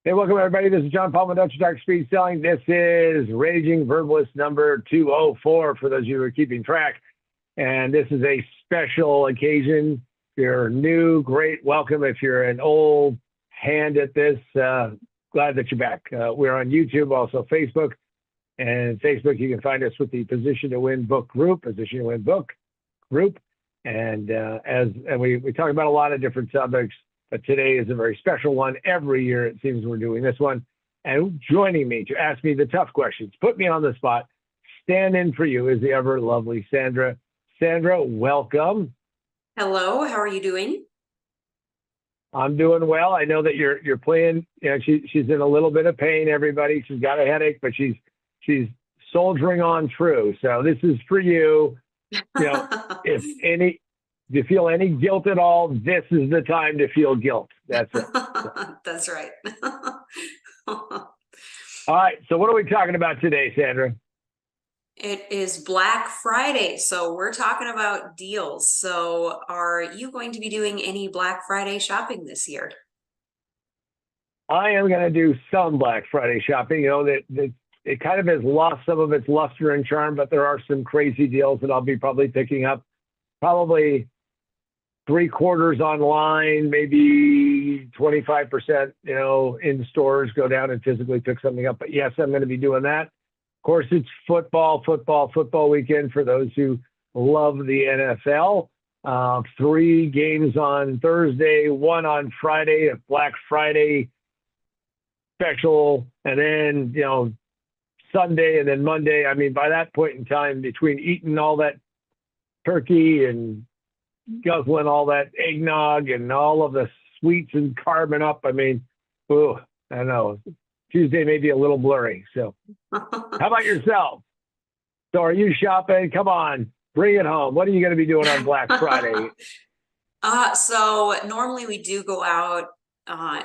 Hey, welcome everybody. This is John Palma, Dutch Dark Speed Selling. This is Raging Verbalist number 204 for those of you who are keeping track. And this is a special occasion. If you're new, great, welcome. If you're an old hand at this, glad that you're back. We're on YouTube, also Facebook. And Facebook, you can find us with the Position to Win Book Group, Position to Win Book Group. And we talk about a lot of different subjects. But today is a very special one. Every year, it seems we're doing this one. And joining me to ask me the tough questions, put me on the spot, stand in for you is the ever lovely Sandra. Sandra, welcome. Hello, how are you doing? I'm doing well. I know that you're playing. You know, she's in a little bit of pain. Everybody, she's got a headache, but she's soldiering on through. So this is for you. You know, if you feel any guilt at all, this is the time to feel guilt. That's it. That's right. All right. So what are we talking about today, Sandra? It is Black Friday, so we're talking about deals. So are you going to be doing any Black Friday shopping this year? I am going to do some Black Friday shopping. You know, that it kind of has lost some of its luster and charm, but there are some crazy deals that I'll be probably picking up. Probably 3/4 online, maybe 25%, you know, in stores, go down and physically pick something up. But yes, I'm going to be doing that. Of course, it's football weekend for those who love the NFL. 3 games on Thursday, 1 on Friday, a Black Friday special, and then, you know, Sunday and then Monday. I mean, by that point in time, between eating all that turkey and guzzling all that eggnog and all of the sweets and carbon up, I mean, ooh, I don't know. Tuesday may be a little blurry. So how about yourself? So are you shopping? Come on, bring it home. What are you going to be doing on Black Friday? So normally we do go out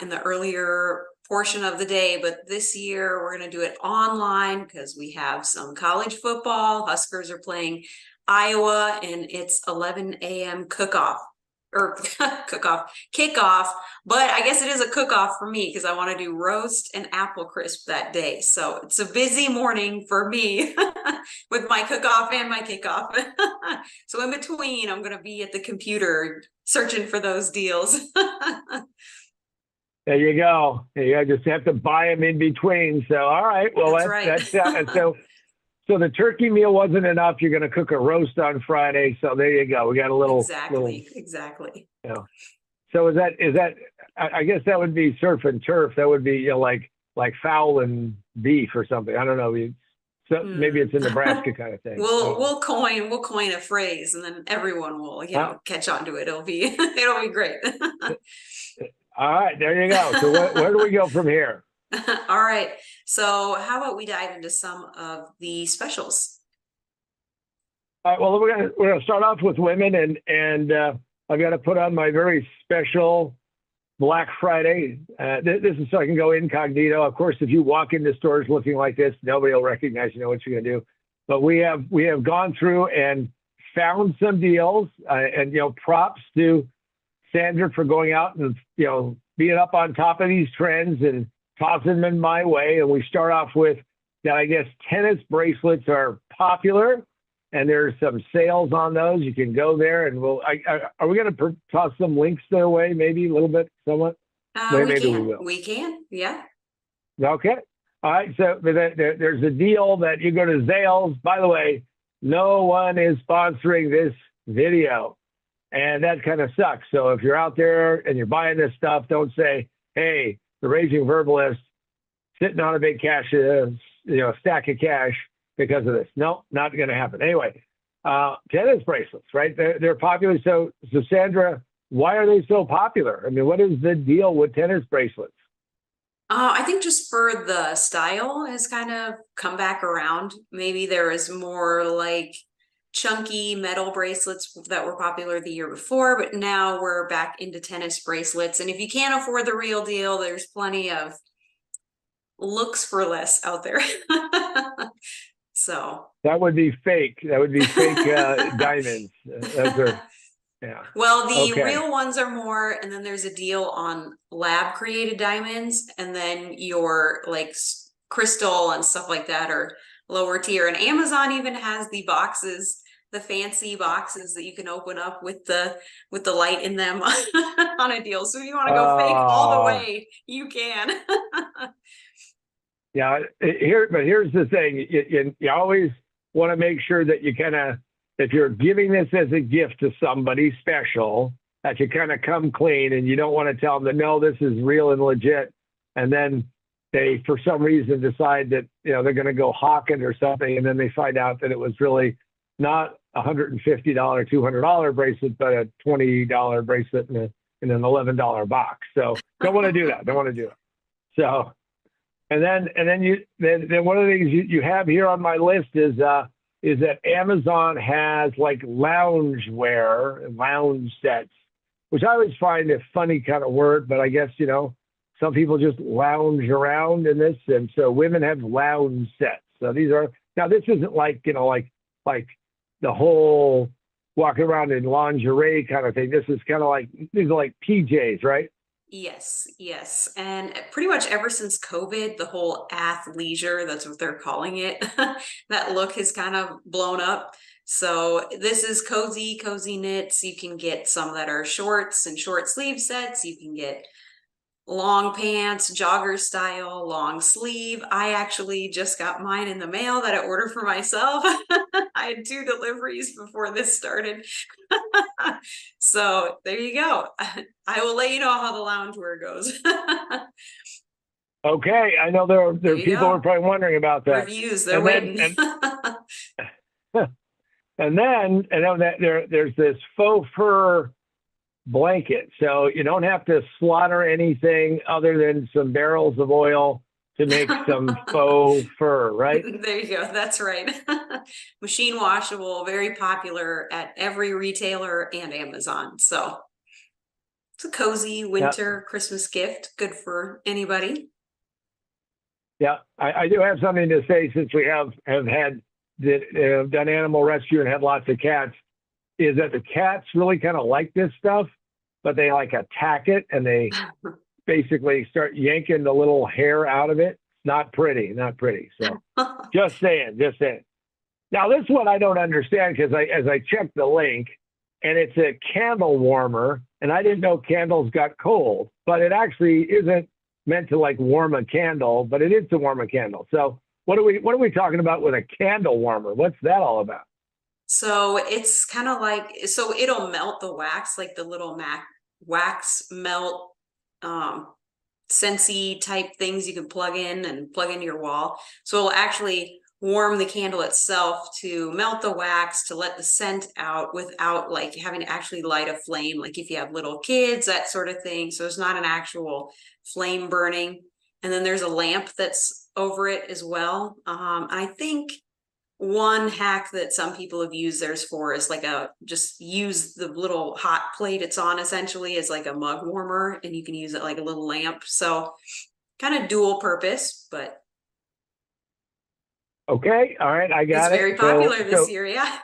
in the earlier portion of the day, but this year we're going to do it online because we have some college football. Huskers are playing Iowa, and it's 11 a.m. kickoff. But I guess it is a cook-off for me because I want to do roast and apple crisp that day. So it's a busy morning for me with my cook-off and my kickoff. So in between, I'm going to be at the computer searching for those deals. There you go. You just have to buy them in between. So, all right. Well, That's right. So the turkey meal wasn't enough. You're going to cook a roast on Friday. So there you go. We got a little Exactly. You know. So is that? I guess that would be surf and turf. That would be, you know, like fowl and beef or something. I don't know. So maybe it's a Nebraska kind of thing. We'll coin a phrase, and then everyone will catch on to it. It'll be great. All right, there you go. So where do we go from here? All right. So how about we dive into some of the specials? All right. Well, we're gonna start off with women, and I've got to put on my very special Black Friday. This is so I can go incognito. Of course, if you walk into stores looking like this, nobody will recognize you. Know what you're gonna do. But we have gone through and found some deals, and you know, props to Sandra for going out and, you know, being up on top of these trends and tossing them in my way. And we start off with that. I guess tennis bracelets are popular, and there's some sales on those. You can go there, and are we going to toss some links their way? Maybe a little bit, somewhat. Maybe we will. We can, yeah. Okay. All right. So there's a deal that you go to Zales. By the way, no one is sponsoring this video. And that kind of sucks. So if you're out there and you're buying this stuff, don't say, hey, the Raging Verbalist sitting on a big cash, stack of cash because of this. No, not going to happen. Anyway, tennis bracelets, right? They're popular. So Sandra, why are they so popular? I mean, what is the deal with tennis bracelets? I think just for the style has kind of come back around. Maybe there is more like chunky metal bracelets that were popular the year before, but now we're back into tennis bracelets. And if you can't afford the real deal, there's plenty of looks for less out there. So that would be fake. That would be fake diamonds. Yeah. Well, the Okay. real ones are more, and then there's a deal on lab created diamonds, and then your like crystal and stuff like that are lower tier. And Amazon even has the boxes, the fancy boxes that you can open up with the light in them on a deal. So if you want to go fake all the Uh, way, you can. yeah. But here's the thing: you always want to make sure that you kind of, if you're giving this as a gift to somebody special, that you kind of come clean, and you don't want to tell them that no, this is real and legit, and then they for some reason decide that they're going to go hawk it or something, and then they find out that it was really not $150, $200 bracelet, but a $20 bracelet in an $11 box. So don't want to do that. Don't want to do it. So and then one of the things you have here on my list is that Amazon has like lounge wear and lounge sets, which I always find a funny kind of word, but I guess some people just lounge around in this, and so women have lounge sets. So these are now this isn't like like the whole walking around in lingerie kind of thing. This is kind of like these are like PJs, right? Yes, yes. And pretty much ever since COVID, the whole athleisure, that's what they're calling it, that look has kind of blown up. So this is cozy knits. You can get some that are shorts and short sleeve sets. You can get long pants, jogger style, long sleeve. I actually just got mine in the mail that I ordered for myself. I had 2 deliveries before this started. So there you go. I will let you know how the loungewear goes. Okay, I know there There are you people who are go. probably wondering about that. Reviews, they're And then waiting. and and then there's this faux fur blanket, so you don't have to slaughter anything other than some barrels of oil to make some faux fur, right? There you go. That's right. Machine washable, very popular at every retailer and Amazon. So it's a cozy Yeah, winter Christmas gift. Good for anybody. yeah. I do have something to say since we have had done animal rescue and had lots of cats. Is that the cats really kind of like this stuff, but they like attack it and they basically start yanking the little hair out of it. Not pretty, not pretty. So just saying, just saying. Now this one I don't understand because as I checked the link, and it's a candle warmer, and I didn't know candles got cold, but it actually isn't meant to like warm a candle, but it is to warm a candle. So what are we talking about with a candle warmer? What's that all about? So it's kind of like, so it'll melt the wax, like the little wax melt, um, Scentsy type things you can plug in and plug into your wall. So it'll actually warm the candle itself to melt the wax to let the scent out without like having to actually light a flame. Like if you have little kids, that sort of thing. So it's not an actual flame burning. And then there's a lamp that's over it as well. I think one hack that some people have used theirs for is like just use the little hot plate it's on essentially as like a mug warmer, and you can use it like a little lamp. So kind of dual purpose, but Okay, all right, I it's got it. very So popular this so year. Yeah.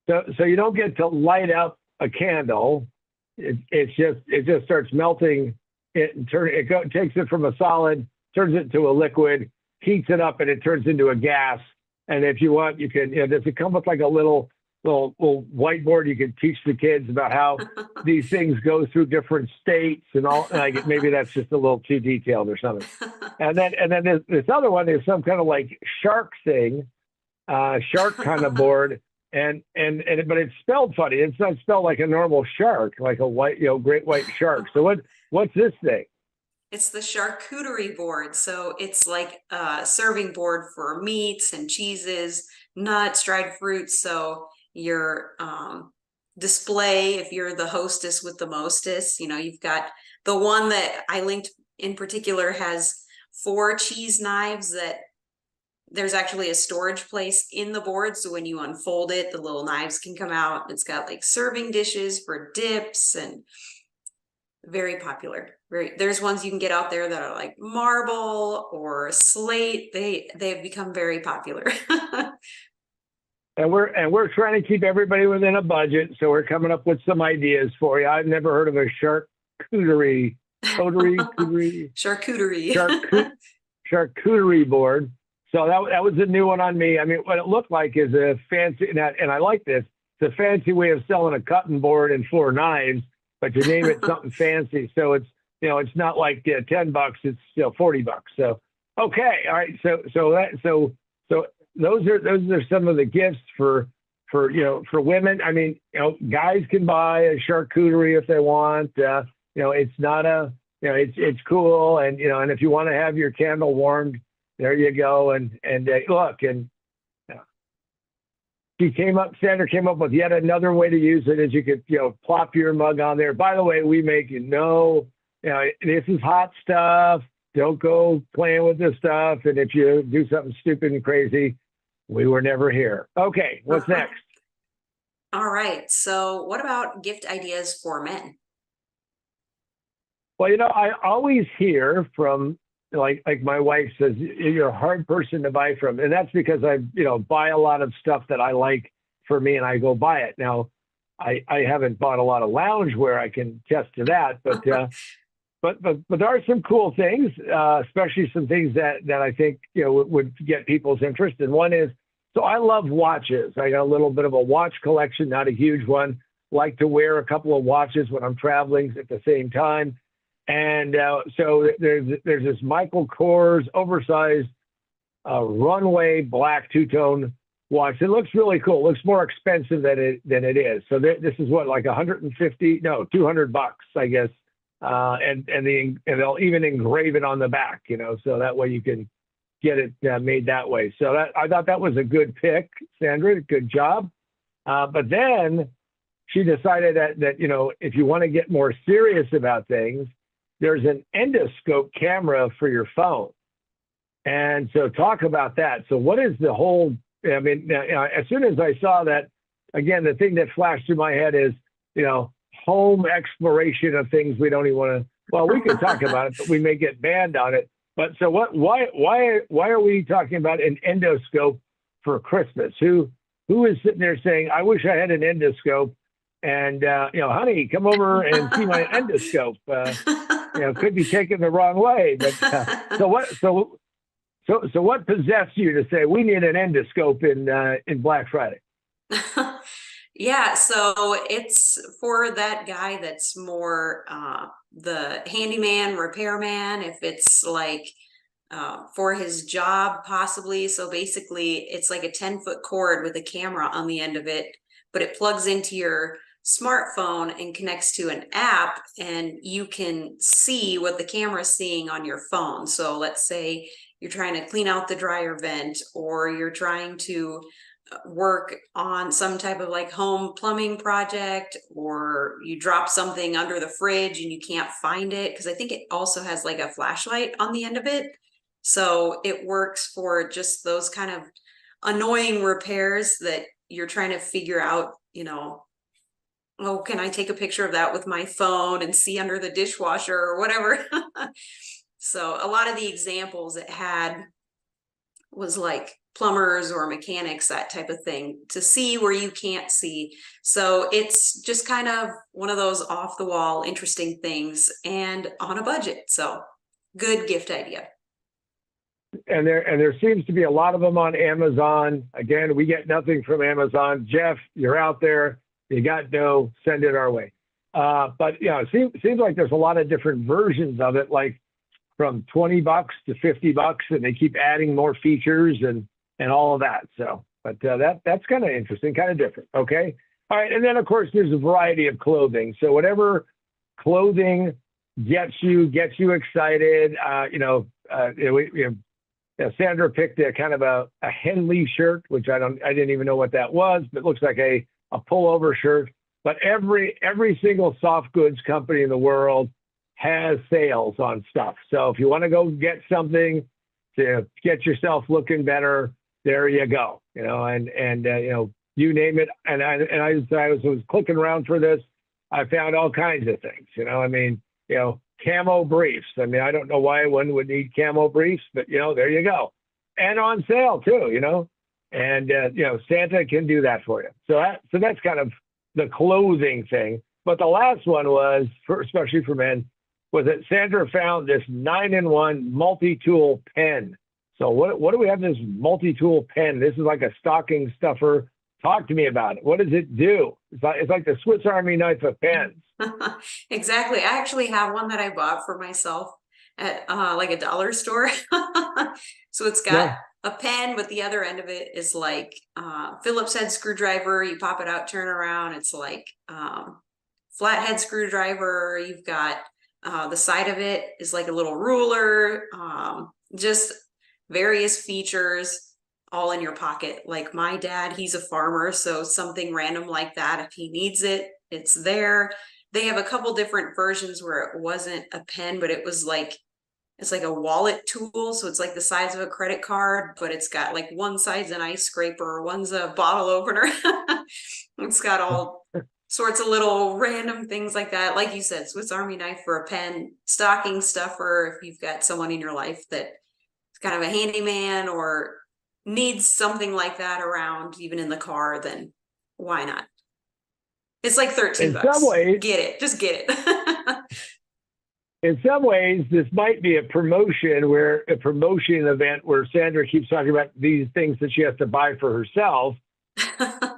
so you don't get to light up a candle. It just starts melting. Takes it from a solid, turns it to a liquid, heats it up, and it turns into a gas. And if you want, you can. Does it come with like a little whiteboard you can teach the kids about how these things go through different states and all? Like maybe that's just a little too detailed or something. And then this other one is some kind of like shark thing, shark kind of board, and but it's spelled funny. It's not spelled like a normal shark, like a white, great white shark. So what's this thing? It's the charcuterie board. So it's like a serving board for meats and cheeses, nuts, dried fruits. So your display, if you're the hostess with the mostest, you've got the one that I linked in particular has 4 cheese knives that there's actually a storage place in the board. So when you unfold it, the little knives can come out. It's got like serving dishes for dips and very popular. There's ones you can get out there that are like marble or slate. They've become very popular. we're trying to keep everybody within a budget, so we're coming up with some ideas for you. I've never heard of a Charcuterie. charcut, charcuterie board. So that was a new one on me. I mean, what it looked like is a fancy, and I like this. It's a fancy way of selling a cutting board and 4 knives, but you name it something fancy. So it's, it's not like $10. It's $40. So okay, all right. So those are some of the gifts for women. I mean, guys can buy a charcuterie if they want. It's not it's cool, and and if you want to have your candle warmed, there you go. And look, and Sandra came up with yet another way to use it, is you could plop your mug on there. By the way, we make this is hot stuff. Don't go playing with this stuff. And if you do something stupid and crazy, we were never here. Okay, what's next? All right. So what about gift ideas for men? Well, I always hear from like my wife says, you're a hard person to buy from. And that's because I, buy a lot of stuff that I like for me and I go buy it. Now, I haven't bought a lot of loungewear. I can attest to that, but there are some cool things, especially some things that I think, would get people's interest. And one is, so I love watches. I got a little bit of a watch collection, not a huge one. Like to wear a couple of watches when I'm traveling at the same time. And so there's this Michael Kors oversized runway black 2-tone watch. It looks really cool. It looks more expensive than it is. So this is what, like $200, I guess. And they'll even engrave it on the back, so that way you can get it made that way. So I thought that was a good pick, Sandra. Good job. But then she decided that if you want to get more serious about things, there's an endoscope camera for your phone. And so talk about that. So what is the whole, as soon as I saw that, again, the thing that flashed through my head is, home exploration of things we don't even want to, well, we could talk about it, but we may get banned on it. But so why are we talking about an endoscope for Christmas? Who is sitting there saying, I wish I had an endoscope, and, honey, come over and see my endoscope. Could be taken the wrong way, but so what possessed you to say we need an endoscope in Black Friday? Yeah, so it's for that guy that's more the handyman, repairman, if it's like for his job, possibly. So basically, it's like a 10-foot cord with a camera on the end of it, but it plugs into your smartphone and connects to an app, and you can see what the camera's seeing on your phone. So let's say you're trying to clean out the dryer vent, or you're trying to work on some type of like home plumbing project, or you drop something under the fridge and you can't find it, because I think it also has like a flashlight on the end of it. So it works for just those kind of annoying repairs that you're trying to figure out, oh, can I take a picture of that with my phone and see under the dishwasher or whatever? So a lot of the examples it had was like plumbers or mechanics, that type of thing, to see where you can't see. So it's just kind of one of those off the wall, interesting things, and on a budget. So good gift idea. And there seems to be a lot of them on Amazon. Again, we get nothing from Amazon. Jeff, you're out there. You got dough, send it our way. But it seems like there's a lot of different versions of it, like from $20 to $50, and they keep adding more features and all of that. So, but that's kind of interesting, kind of different. Okay. All right. And then of course there's a variety of clothing. So whatever clothing gets you excited, Sandra picked a kind of a Henley shirt, which I didn't even know what that was, but it looks like a pullover shirt. But every single soft goods company in the world has sales on stuff. So if you want to go get something to get yourself looking better, there you go. You name it. And I was clicking around for this. I found all kinds of things. Camo briefs. I don't know why one would need camo briefs, but there you go. And on sale too. And Santa can do that for you. So that's kind of the clothing thing. But the last one was, especially for men, was that Sandra found this 9-in-1 multi-tool pen. So what do we have in this multi-tool pen? This is like a stocking stuffer. Talk to me about it. What does it do? It's like the Swiss Army knife of pens. Exactly. I actually have one that I bought for myself at like a dollar store. So it's got a pen, but the other end of it is like Phillips head screwdriver. You pop it out, turn around. It's like flathead screwdriver. You've got the side of it is like a little ruler. Just various features all in your pocket. Like my dad, he's a farmer, so something random like that, if he needs it, it's there. They have a couple different versions where it wasn't a pen, but it was like, it's like a wallet tool. So it's like the size of a credit card, but it's got like one side's an ice scraper, one's a bottle opener. It's got all sorts of little random things like that. Like you said, Swiss Army knife for a pen, stocking stuffer, if you've got someone in your life that is kind of a handyman or needs something like that around, even in the car, then why not? It's like 13 bucks. In some ways, get it. Just get it. In some ways, this might be a promotion event where Sandra keeps talking about these things that she has to buy for herself.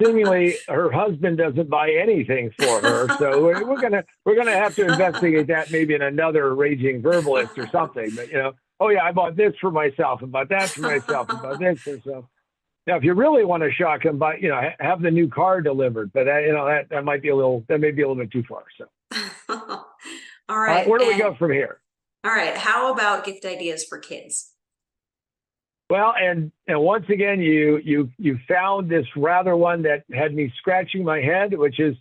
Seemingly, her husband doesn't buy anything for her, so we're gonna have to investigate that maybe in another Raging Verbalist or something. But oh yeah, I bought this for myself, and bought that for myself, and bought this for myself. Now, if you really want to shock him, have the new car delivered. But that might be a little bit too far. So, all right, where do we go from here? All right, how about gift ideas for kids? Well, and once again, you found this rather one that had me scratching my head, which is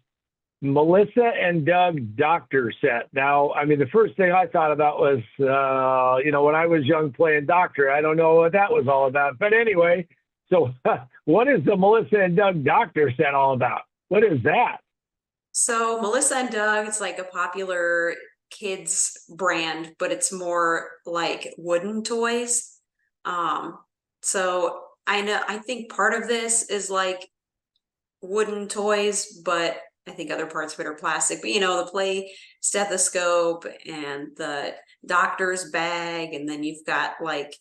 Melissa and Doug doctor set. Now, I mean, the first thing I thought about was, when I was young playing doctor, I don't know what that was all about. But anyway, so what is the Melissa and Doug doctor set all about? What is that? So Melissa and Doug, it's like a popular kids brand, but it's more like wooden toys. So I think part of this is like wooden toys, but I think other parts of it are plastic. But the play stethoscope and the doctor's bag, and then you've got like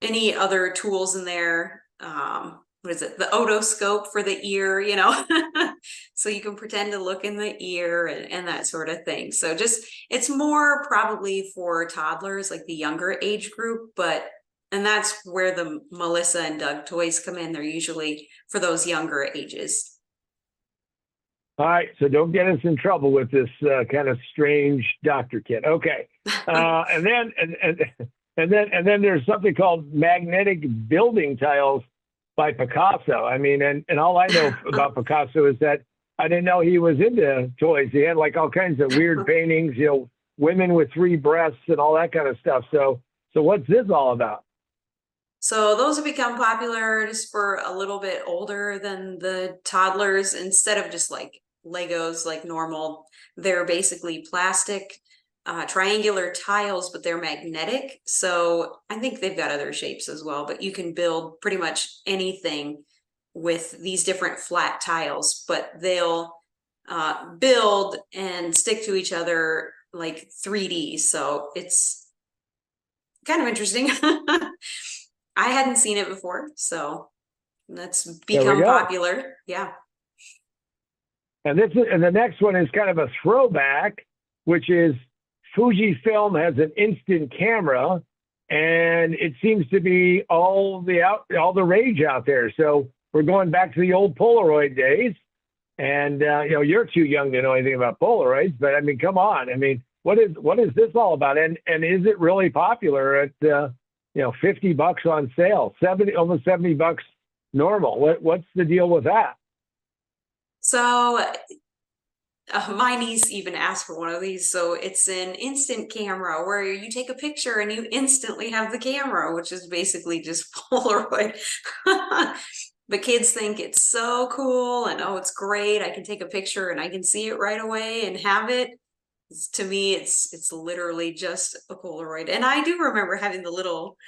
any other tools in there. What is it? The otoscope for the ear, so you can pretend to look in the ear and that sort of thing. So it's more probably for toddlers, like the younger age group, and that's where the Melissa and Doug toys come in. They're usually for those younger ages. All right, so don't get us in trouble with this kind of strange doctor kit. Okay, and then there's something called magnetic building tiles by Picasso. I mean, and all I know about Picasso is that I didn't know he was into toys. He had like all kinds of weird paintings, women with 3 breasts and all that kind of stuff. So what's this all about? So those have become popular just for a little bit older than the toddlers. Instead of just like Legos, like normal, they're basically plastic triangular tiles, but they're magnetic. So I think they've got other shapes as well, but you can build pretty much anything with these different flat tiles, but they'll build and stick to each other like 3D. So it's kind of interesting. I hadn't seen it before, so that's become popular. Yeah. And the next one is kind of a throwback, which is Fujifilm has an instant camera, and it seems to be all the rage out there. So we're going back to the old Polaroid days, and you're too young to know anything about Polaroids, but I mean, come on. I mean, what is this all about? And is it really popular at $50 on sale, almost $70 normal? What's the deal with that? So my niece even asked for one of these. So it's an instant camera where you take a picture and you instantly have the camera, which is basically just Polaroid. But kids think it's so cool and it's great. I can take a picture and I can see it right away and have it. To me, it's literally just a Polaroid. And I do remember having the little,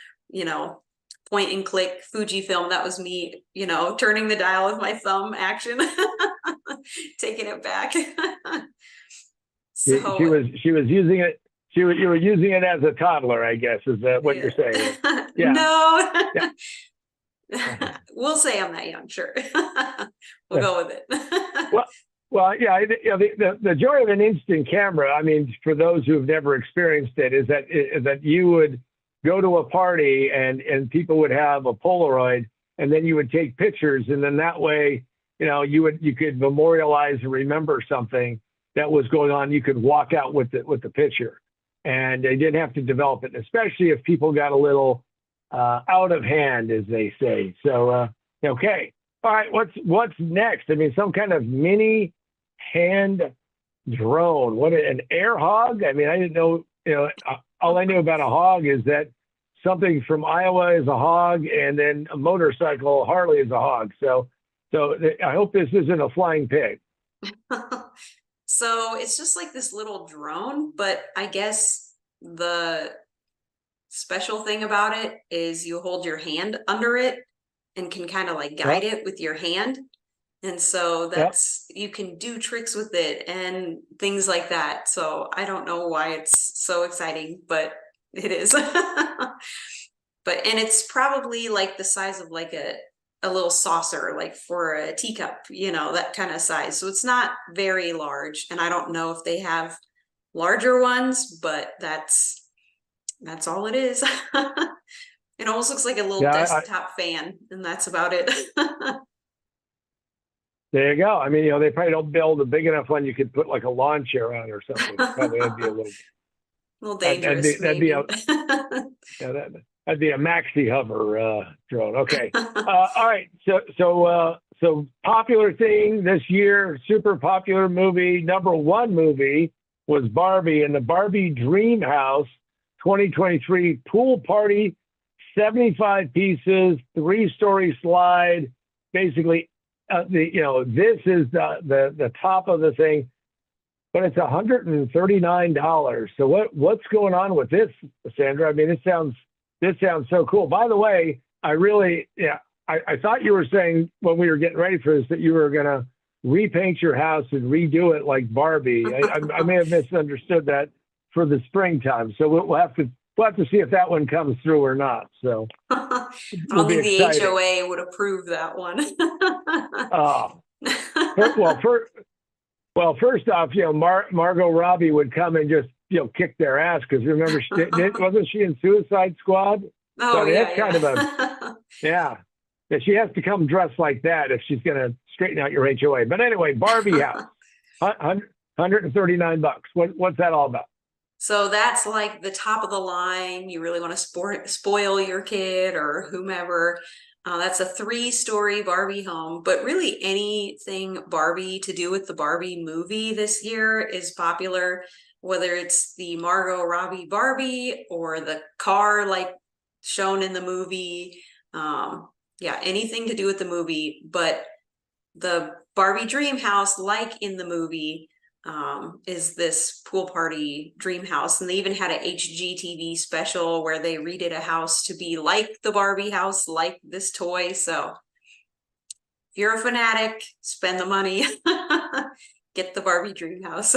point and click Fujifilm. That was me, you know, turning the dial with my thumb action, taking it back. She So was using it. You were using it as a toddler, I guess. Is that what you're saying? Yeah. No. Yeah. We'll say I'm that young, sure. We'll go with it. Well, yeah. The joy of an instant camera, I mean, for those who have never experienced it, is that you would go to a party and people would have a Polaroid, and then you would take pictures, and then that way, you know, you could memorialize and remember something that was going on. You could walk out with the picture, and they didn't have to develop it, especially if people got a little out of hand, as they say. So, okay. All right. What's next? I mean, some kind of mini hand drone. What, an air hog? I mean, I didn't know, you know, all I knew about a hog is that something from Iowa is a hog, and then a motorcycle, Harley, is a hog. So I hope this isn't a flying pig. So it's just like this little drone, but I guess the special thing about it is you hold your hand under it and can kind of like guide it with your hand. And so that's, you can do tricks with it and things like that. So I don't know why it's so exciting, but it is. And it's probably like the size of like a little saucer, like for a teacup, you know, that kind of size. So it's not very large. And I don't know if they have larger ones, but that's all it is. It almost looks like a little desktop fan, and that's about it. There you go. I mean, you know, they probably don't build a big enough one you could put like a lawn chair on or something. Probably that'd be a little dangerous. That'd be a maxi hover drone. Okay. All right. So popular thing this year, super popular movie, #1 movie was Barbie, and the Barbie Dream House 2023 pool party, 75 pieces, 3-story slide. Basically, this is the top of the thing, but it's $139. So what's going on with this, Sandra? I mean, this sounds so cool. By the way, I thought you were saying when we were getting ready for this that you were going to repaint your house and redo it like Barbie. I may have misunderstood that for the springtime. So we'll have to see if that one comes through or not. So I don't think the HOA would approve that one. First off, you know, Margot Robbie would come and just, you know, kick their ass, because remember, wasn't she in Suicide Squad? Oh, so yeah, that's kind of a yeah. She has to come dressed like that if she's going to straighten out your HOA. But anyway, Barbie house, $139. What's that all about? So that's like the top of the line. You really want to spoil your kid or whomever. That's a 3-story Barbie home, but really anything Barbie to do with the Barbie movie this year is popular, whether it's the Margot Robbie Barbie or the car like shown in the movie. Anything to do with the movie. But the Barbie Dream House, like in the movie, is this pool party dream house. And they even had a HGTV special where they redid a house to be like the Barbie house, like this toy. So if you're a fanatic, spend the money, get the Barbie dream house.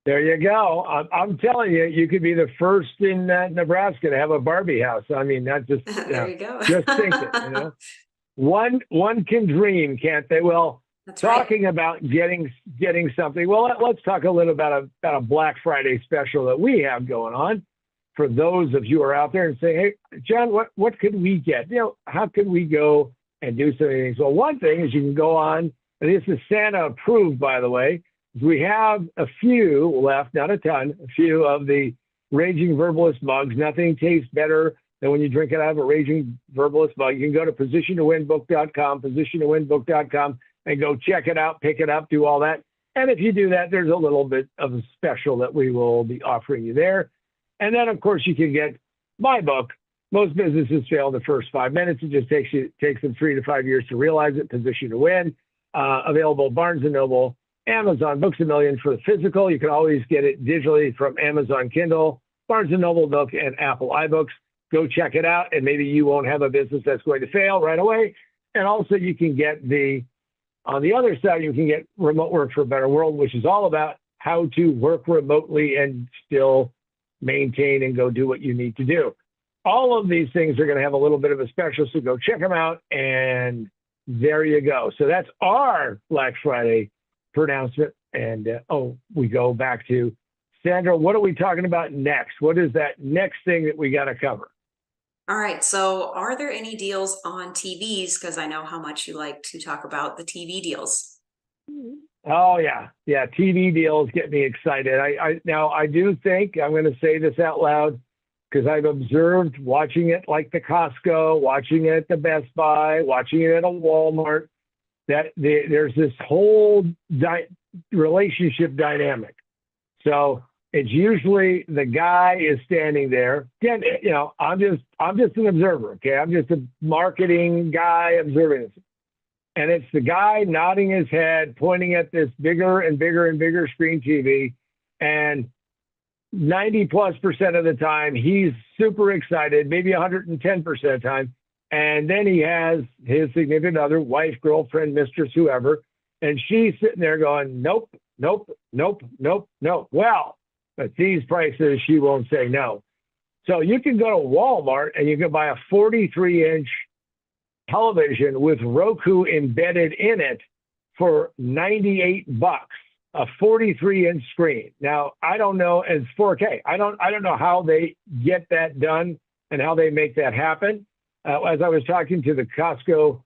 There you go. I'm telling you, you could be the first in Nebraska to have a Barbie house. I mean, that's just, there you go. Just think it, you know. One can dream, can't they? Well, that's talking about getting something. Well, let's talk a little about a Black Friday special that we have going on for those of you who are out there and say, hey, John, what could we get? You know, how could we go and do some things? Well, one thing is you can go on, and this is Santa approved, by the way. We have a few left, not a ton, a few of the Raging Verbalist mugs. Nothing tastes better than when you drink it out of a Raging Verbalist mug. You can go to position2winbook.com, and go check it out, pick it up, do all that. And if you do that, there's a little bit of a special that we will be offering you there. And then, of course, you can get my book. Most businesses fail in the first 5 minutes. It just takes them 3 to 5 years to realize it. Position to Win. Available Barnes & Noble, Amazon, Books A Million for the physical. You can always get it digitally from Amazon Kindle, Barnes & Noble Book, and Apple iBooks. go check it out, and maybe you won't have a business that's going to fail right away. And also you can get on the other side, you can get Remote Work for a Better World, which is all about how to work remotely and still maintain and go do what you need to do. All of these things are going to have a little bit of a special, so go check them out, and there you go. So that's our Black Friday pronouncement. And we go back to Sandra. What are we talking about next? What is that next thing that we got to cover? All right. So are there any deals on TVs? Because I know how much you like to talk about the TV deals. Oh yeah. TV deals get me excited. I do think I'm going to say this out loud, because I've observed watching it like the Costco, watching it at the Best Buy, watching it at a Walmart, that there's this whole relationship dynamic. So it's usually the guy is standing there. Again, I'm just an observer. Okay, I'm just a marketing guy observing this, and it's the guy nodding his head, pointing at this bigger and bigger and bigger screen TV, and 90+% of the time he's super excited, maybe 110% of the time, and then he has his significant other, wife, girlfriend, mistress, whoever, and she's sitting there going, nope, nope, nope, nope, nope. Well, at these prices, she won't say no. So you can go to Walmart and you can buy a 43-inch television with Roku embedded in it for $98, a 43-inch screen. Now, I don't know, it's 4K. I don't know how they get that done and how they make that happen. As I was talking to the Costco,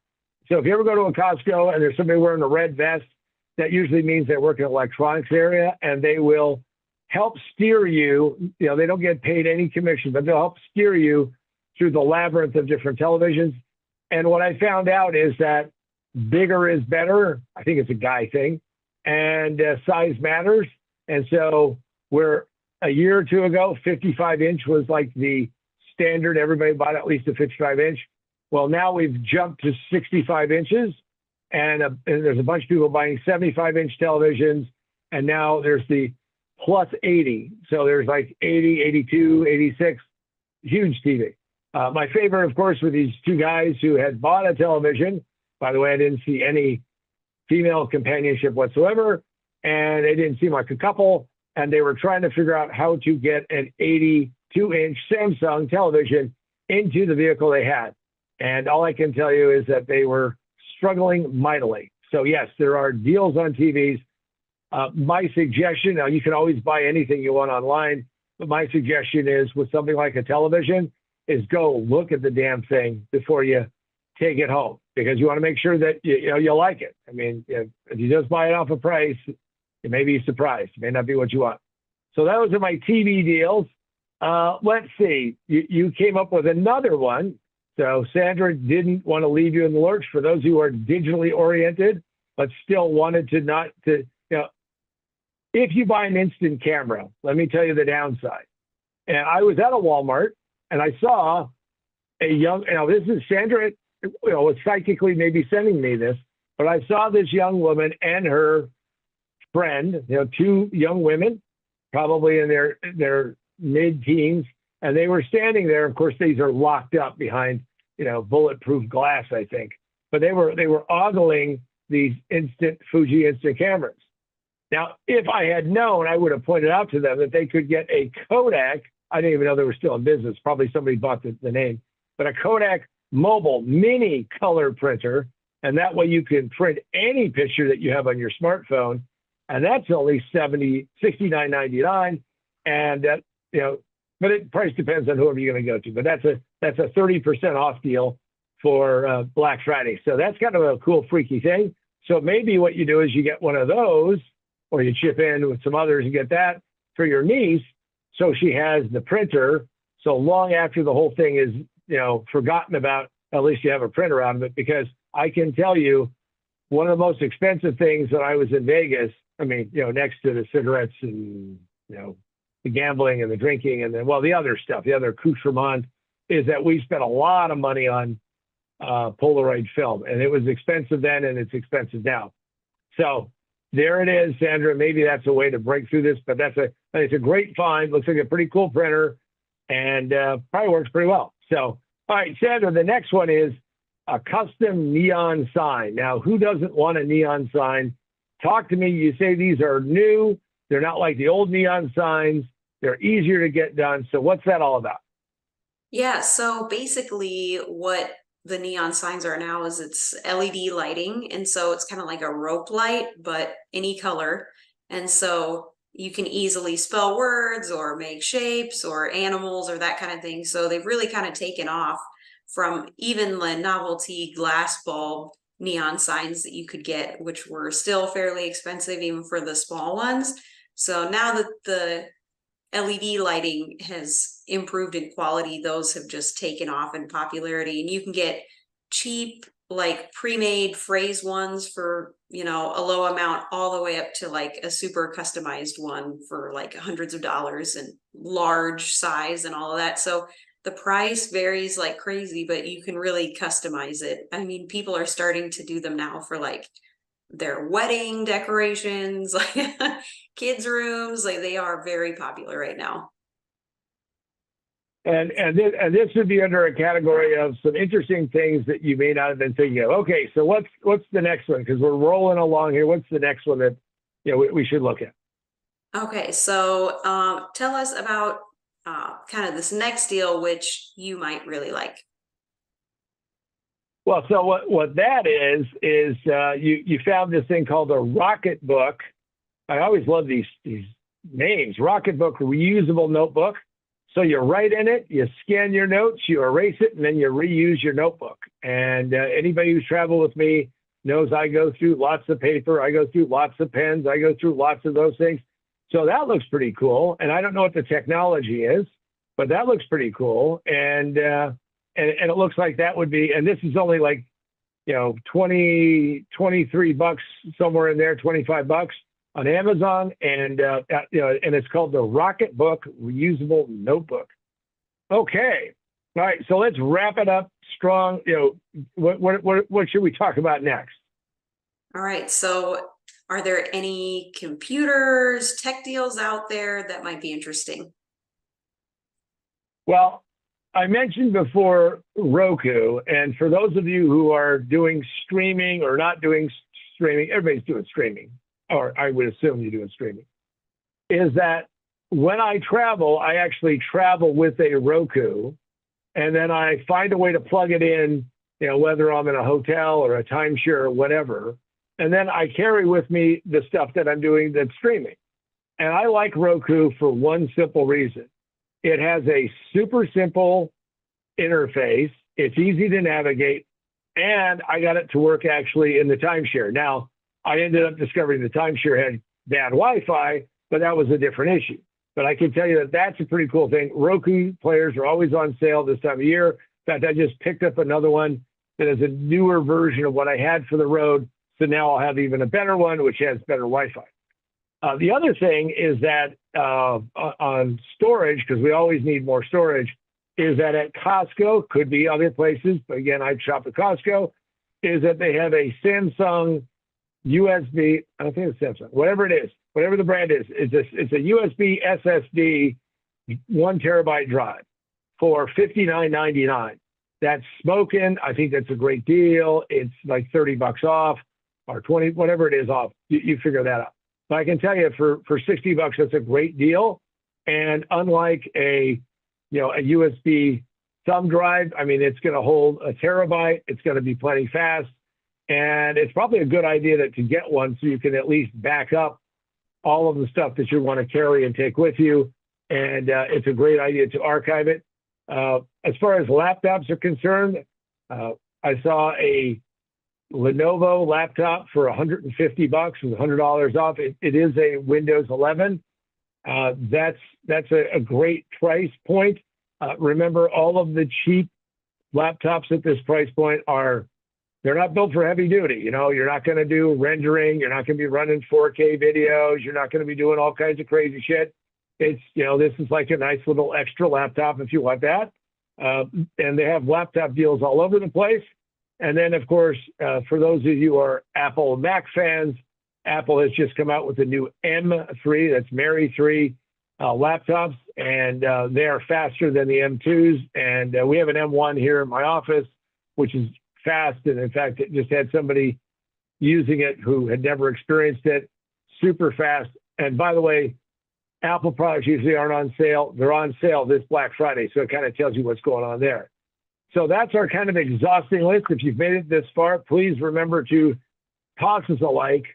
so if you ever go to a Costco and there's somebody wearing a red vest, that usually means they work in the electronics area, and they will help steer you. They don't get paid any commission, but they'll help steer you through the labyrinth of different televisions. And what I found out is that bigger is better. I think it's a guy thing, and size matters. And so where a year or two ago, 55-inch was like the standard, everybody bought at least a 55-inch. Well, now we've jumped to 65 inches, and there's a bunch of people buying 75-inch televisions, and now there's the plus 80. So there's like 80, 82, 86, huge TV. My favorite, of course, were these two guys who had bought a television. By the way, I didn't see any female companionship whatsoever, and they didn't seem like a couple, and they were trying to figure out how to get an 82-inch Samsung television into the vehicle they had. And all I can tell you is that they were struggling mightily. So yes, there are deals on TVs. My suggestion, now you can always buy anything you want online, but my suggestion is with something like a television is go look at the damn thing before you take it home, because you want to make sure that you'll like it. I mean, if you just buy it off a price, you may be surprised. It may not be what you want. So those are my TV deals. Let's see. You came up with another one. So Sandra didn't want to leave you in the lurch. For those who are digitally oriented, but still wanted if you buy an instant camera, let me tell you the downside. And I was at a Walmart and I saw a young, this is Sandra, was psychically maybe sending me this, but I saw this young woman and her friend, two young women, probably in their mid-teens, and they were standing there. Of course, these are locked up behind, bulletproof glass, I think. But they were ogling these Fuji instant cameras. Now, if I had known, I would have pointed out to them that they could get a Kodak. I didn't even know they were still in business. Probably somebody bought the name, but a Kodak mobile mini color printer, and that way you can print any picture that you have on your smartphone, and that's only $69.99, and but it price depends on whoever you're going to go to. But that's a 30% off deal for Black Friday. So that's kind of a cool, freaky thing. So maybe what you do is you get one of those, or you chip in with some others and get that for your niece, so she has the printer. So long after the whole thing is forgotten about, at least you have a printer out of it. Because I can tell you, one of the most expensive things when I was in Vegas, next to the cigarettes and the gambling and the drinking and then the other stuff, the other accoutrement, is that we spent a lot of money on Polaroid film, and it was expensive then and it's expensive now. So there it is, Sandra. Maybe that's a way to break through this, but it's a great find. Looks like a pretty cool printer, and probably works pretty well. So, all right, Sandra, the next one is a custom neon sign. Now, who doesn't want a neon sign? Talk to me. You say these are new. They're not like the old neon signs. They're easier to get done. So what's that all about? Yeah, so basically what the neon signs are now is it's LED lighting. And so it's kind of like a rope light, but any color. And so you can easily spell words or make shapes or animals or that kind of thing. So they've really kind of taken off from even the novelty glass bulb neon signs that you could get, which were still fairly expensive even for the small ones. So now that the LED lighting has improved in quality, those have just taken off in popularity, and you can get cheap, like pre-made phrase ones for, you know, a low amount all the way up to like a super customized one for like hundreds of dollars and large size and all of that. So the price varies like crazy, but you can really customize it. I mean, people are starting to do them now for like their wedding decorations, like kids' rooms, like they are very popular right now. And this would be under a category of some interesting things that you may not have been thinking of. Okay, so what's the next one? Because we're rolling along here. What's the next one that we should look at? Okay, so tell us about kind of this next deal, which you might really like. Well, so what that is you found this thing called a Rocket Book. I always love these names. Rocket Book reusable notebook. So you write in it, you scan your notes, you erase it, and then you reuse your notebook. And anybody who's traveled with me knows I go through lots of paper, I go through lots of pens, I go through lots of those things. So that looks pretty cool. And I don't know what the technology is, but that looks pretty cool. And it looks like that would be, and this is only like, 23 bucks, somewhere in there, 25 bucks on Amazon. And, and it's called the Rocket Book Reusable Notebook. Okay. All right. So let's wrap it up strong. What should we talk about next? All right. So are there any computers, tech deals out there that might be interesting? Well, I mentioned before Roku, and for those of you who are doing streaming or not doing streaming, everybody's doing streaming, or I would assume you're doing streaming, is that when I travel, I actually travel with a Roku, and then I find a way to plug it in, whether I'm in a hotel or a timeshare or whatever, and then I carry with me the stuff that I'm doing that's streaming. And I like Roku for one simple reason. It has a super simple interface. It's easy to navigate, and I got it to work actually in the timeshare. Now, I ended up discovering the timeshare had bad Wi-Fi, but that was a different issue. But I can tell you that that's a pretty cool thing. Roku players are always on sale this time of year. In fact, I just picked up another one that is a newer version of what I had for the road. So now I'll have even a better one, which has better Wi-Fi. The other thing is that on storage, because we always need more storage, is that at Costco, could be other places, but again, I shop at Costco, is that they have a Samsung USB, I don't think it's Samsung, whatever it is, whatever the brand is, it's a USB SSD 1 terabyte drive for $59.99. That's smoking. I think that's a great deal. It's like 30 bucks off or 20, whatever it is off. You figure that out. But I can tell you for 60 bucks, that's a great deal. And unlike a USB thumb drive, I mean, it's going to hold a terabyte. It's going to be plenty fast. And it's probably a good idea to get one so you can at least back up all of the stuff that you want to carry and take with you. And it's a great idea to archive it. As far as laptops are concerned, I saw a Lenovo laptop for 150 bucks with $100 off. It is a Windows 11. That's a great price point. Remember, all of the cheap laptops at this price point they're not built for heavy duty. You're not going to do rendering. You're not going to be running 4K videos. You're not going to be doing all kinds of crazy shit. It's, this is like a nice little extra laptop if you want that. And they have laptop deals all over the place. And then, of course, for those of you who are Apple Mac fans, Apple has just come out with the new M3, that's Mary 3 laptops. and they are faster than the M2s. And we have an M1 here in my office, which is fast. And in fact, it just had somebody using it who had never experienced it. Super fast. And by the way, Apple products usually aren't on sale. They're on sale this Black Friday, so it kind of tells you what's going on there. So that's our kind of exhausting list. If you've made it this far, please remember to toss us a like,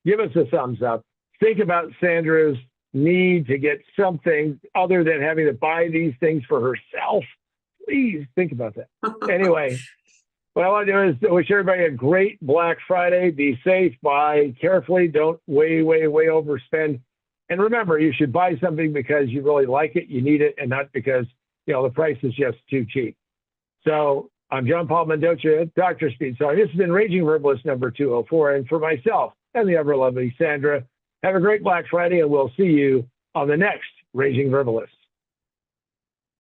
give us a thumbs up. Think about Sandra's need to get something other than having to buy these things for herself. Please think about that. Anyway, what I want to do is wish everybody a great Black Friday. Be safe, buy carefully, don't way overspend. And remember, you should buy something because you really like it, you need it, and not because, the price is just too cheap. So I'm John Paul Mendoza, Dr. Speed. Sorry, this has been Raging Verbalist number 204. And for myself and the ever lovely Sandra, have a great Black Friday, and we'll see you on the next Raging Verbalist.